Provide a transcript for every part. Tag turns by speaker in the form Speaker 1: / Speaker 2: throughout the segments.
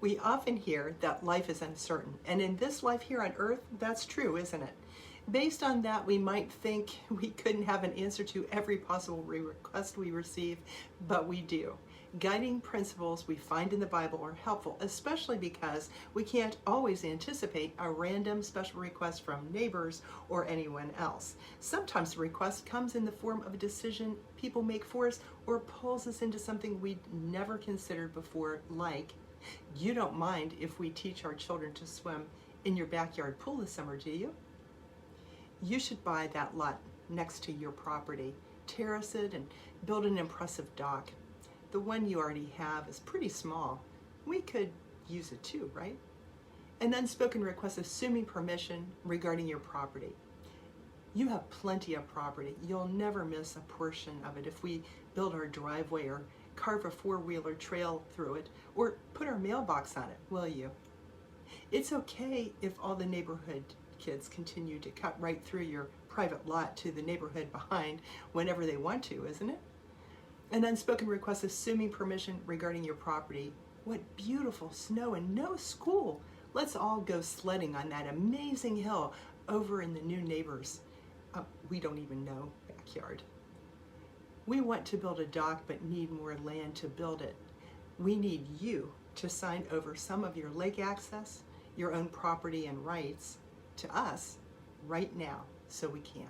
Speaker 1: We often hear that life is uncertain, and in this life here on earth, that's true, isn't it? Based on that, we might think we couldn't have an answer to every possible request we receive, but we do. Guiding principles we find in the Bible are helpful, especially because we can't always anticipate a random special request from neighbors or anyone else. Sometimes the request comes in the form of a decision people make for us or pulls us into something we'd never considered before, like, you don't mind if we teach our children to swim in your backyard pool this summer, do you? You should buy that lot next to your property, terrace it, and build an impressive dock. The one you already have is pretty small. We could use it too, right? An unspoken request assuming permission regarding your property. You have plenty of property. You'll never miss a portion of it if we build our driveway or carve a four-wheeler trail through it or put our mailbox on it, will you? It's okay if all the neighborhood kids continue to cut right through your private lot to the neighborhood behind whenever they want to, isn't it? An unspoken request assuming permission regarding your property. What beautiful snow and no school. Let's all go sledding on that amazing hill over in the new neighbors. We don't even know backyard. We want to build a dock but need more land to build it. We need you to sign over some of your lake access, your own property and rights to us right now so we can.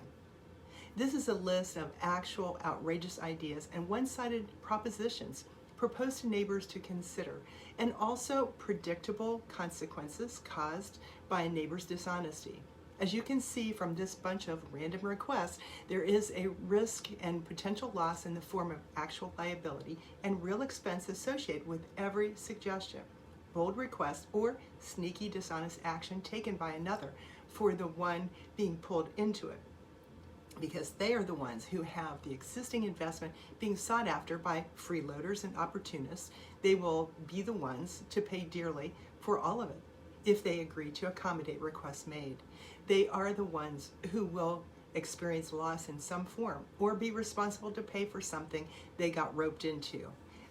Speaker 1: This is a list of actual outrageous ideas and one-sided propositions proposed to neighbors to consider, and also predictable consequences caused by a neighbor's dishonesty. As you can see from this bunch of random requests, there is a risk and potential loss in the form of actual liability and real expense associated with every suggestion, bold request, or sneaky dishonest action taken by another for the one being pulled into it, because they are the ones who have the existing investment being sought after by freeloaders and opportunists. They will be the ones to pay dearly for all of it if they agree to accommodate requests made. They are the ones who will experience loss in some form or be responsible to pay for something they got roped into.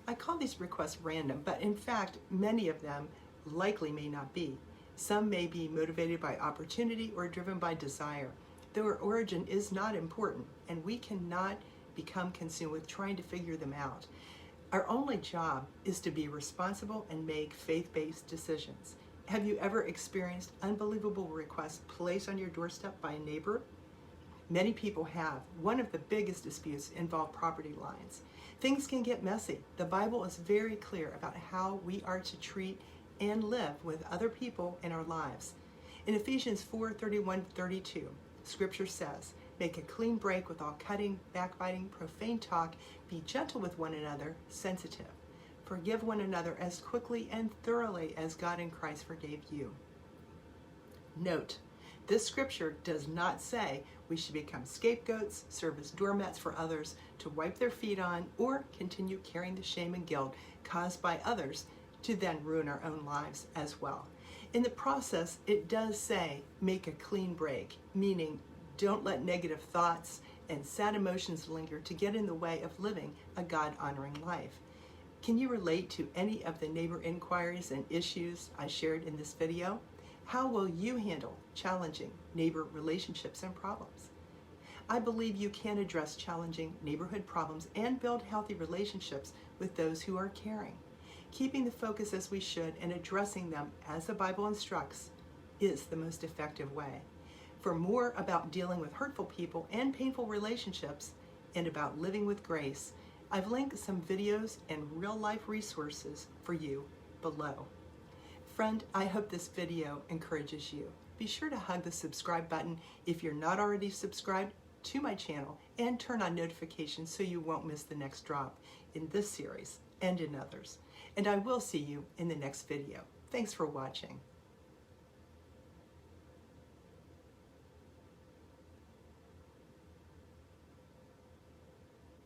Speaker 1: I call these requests random, but in fact, many of them likely may not be. Some may be motivated by opportunity or driven by desire. Their origin is not important, and we cannot become consumed with trying to figure them out. Our only job is to be responsible and make faith-based decisions. Have you ever experienced unbelievable requests placed on your doorstep by a neighbor? Many people have. One of the biggest disputes involve property lines. Things can get messy. The Bible is very clear about how we are to treat and live with other people in our lives. In Ephesians 4:31-32, Scripture says, "Make a clean break with all cutting, backbiting, profane talk. Be gentle with one another, sensitive. Forgive one another as quickly and thoroughly as God in Christ forgave you." Note, this scripture does not say we should become scapegoats, serve as doormats for others to wipe their feet on, or continue carrying the shame and guilt caused by others to then ruin our own lives as well. In the process, it does say make a clean break, meaning don't let negative thoughts and sad emotions linger to get in the way of living a God-honoring life. Can you relate to any of the neighbor inquiries and issues I shared in this video? How will you handle challenging neighbor relationships and problems? I believe you can address challenging neighborhood problems and build healthy relationships with those who are caring. Keeping the focus as we should and addressing them as the Bible instructs is the most effective way. For more about dealing with hurtful people and painful relationships and about living with grace, I've linked some videos and real-life resources for you below. Friend, I hope this video encourages you. Be sure to hug the subscribe button if you're not already subscribed to my channel, and turn on notifications so you won't miss the next drop in this series and in others. And I will see you in the next video. Thanks for watching.